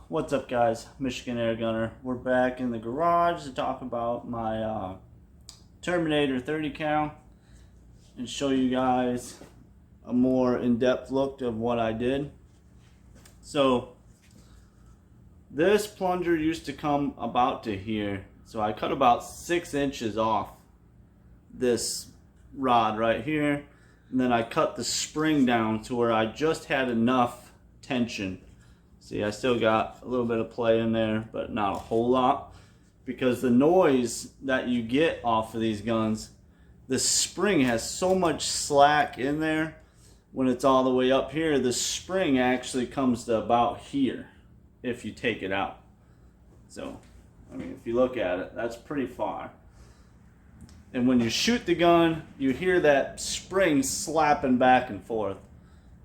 What's up guys, Michigan Air Gunner. We're back in the garage to talk about my Terminator 30 cal and show you guys a more in-depth look of what I did. So this plunger used to come about to here, so I cut about 6 inches off this rod right here, and then I cut the spring down to where I just had enough tension. See, I still got a little bit of play in there, but not a whole lot, because the noise that you get off of these guns, the spring has so much slack in there. When it's all the way up here, the spring actually comes to about here if you take it out. So, I mean, if you look at it, that's pretty far. And when you shoot the gun, you hear that spring slapping back and forth,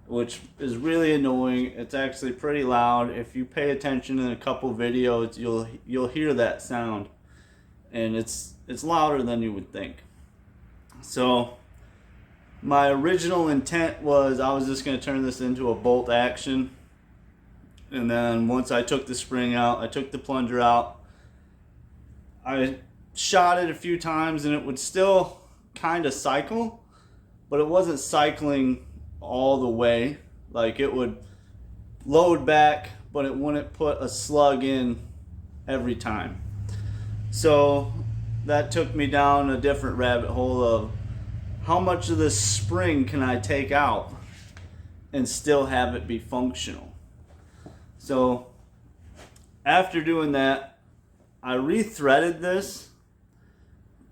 which is really annoying. It's actually pretty loud. If you pay attention in a couple videos, you'll hear that sound, and it's louder than you would think. So my original intent was I was just going to turn this into a bolt action, and then once I took the spring out, I took the plunger out, I shot it a few times and it would still kind of cycle, but it wasn't cycling all the way. Like, it would load back, but it wouldn't put a slug in every time. So that took me down a different rabbit hole of how much of this spring can I take out and still have it be functional. So after doing that, I re-threaded this.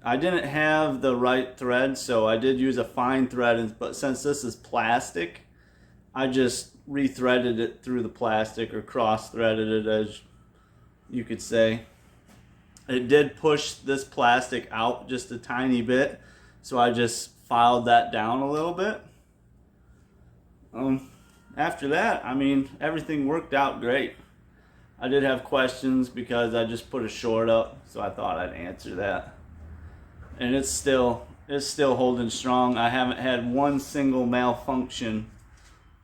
I didn't have the right thread, so I did use a fine thread, but since this is plastic, I just re-threaded it through the plastic, or cross-threaded it, as you could say. It did push this plastic out just a tiny bit, so I just filed that down a little bit. After that, I mean, everything worked out great. I did have questions because I just put a short up, so I thought I'd answer that. And it's still holding strong. I haven't had one single malfunction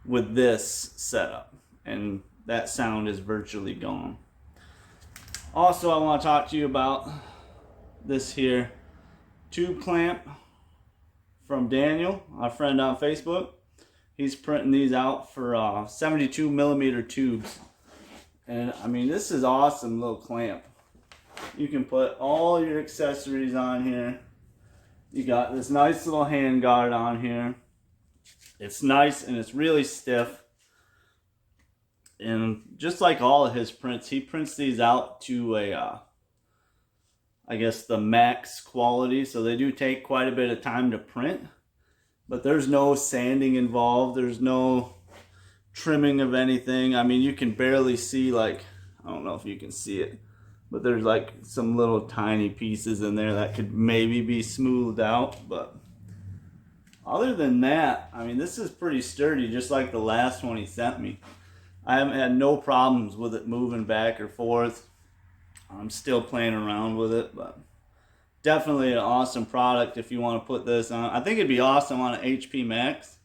with this setup, and that sound is virtually gone. Also, I want to talk to you about this here tube clamp from Daniel, our friend on Facebook. He's printing these out for 72 millimeter tubes, and I mean, this is awesome little clamp. You can put all your accessories on here. You got this nice little hand guard on here. It's nice and it's really stiff. And just like all of his prints, he prints these out to a, I guess, the max quality. So they do take quite a bit of time to print. But there's no sanding involved. There's no trimming of anything. I mean, you can barely see, like, I don't know if you can see it, but there's like some little tiny pieces in there that could maybe be smoothed out. But other than that, I mean, this is pretty sturdy, just like the last one he sent me. I haven't had no problems with it moving back or forth. I'm still playing around with it, but definitely an awesome product if you want to put this on. I think it'd be awesome on an HP Max,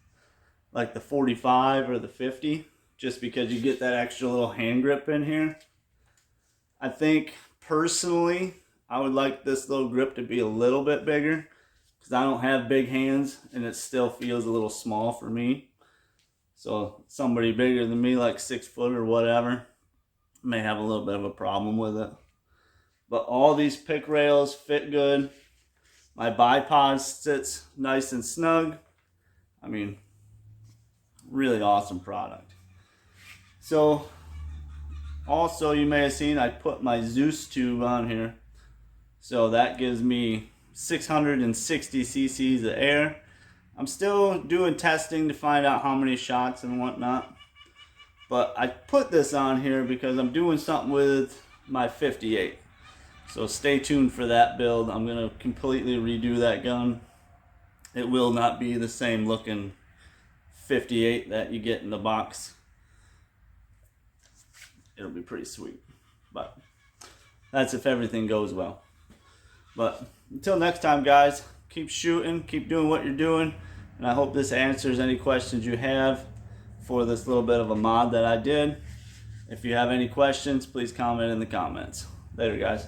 like the 45 or the 50, just because you get that extra little hand grip in here. I think personally, I would like this little grip to be a little bit bigger, because I don't have big hands and it still feels a little small for me. So somebody bigger than me, like 6 foot or whatever, may have a little bit of a problem with it. But all these pick rails fit good. My bipod sits nice and snug. I mean, really awesome product. So also, you may have seen I put my Zeus tube on here. So that gives me 660 cc's of air. I'm still doing testing to find out how many shots and whatnot. But I put this on here because I'm doing something with my 58. So stay tuned for that build. I'm going to completely redo that gun. It will not be the same looking 58 that you get in the box. It'll be pretty sweet, but that's if everything goes well. But until next time, guys, keep shooting, keep doing what you're doing, and I hope this answers any questions you have for this little bit of a mod that I did. If you have any questions, please comment in the comments. Later, guys.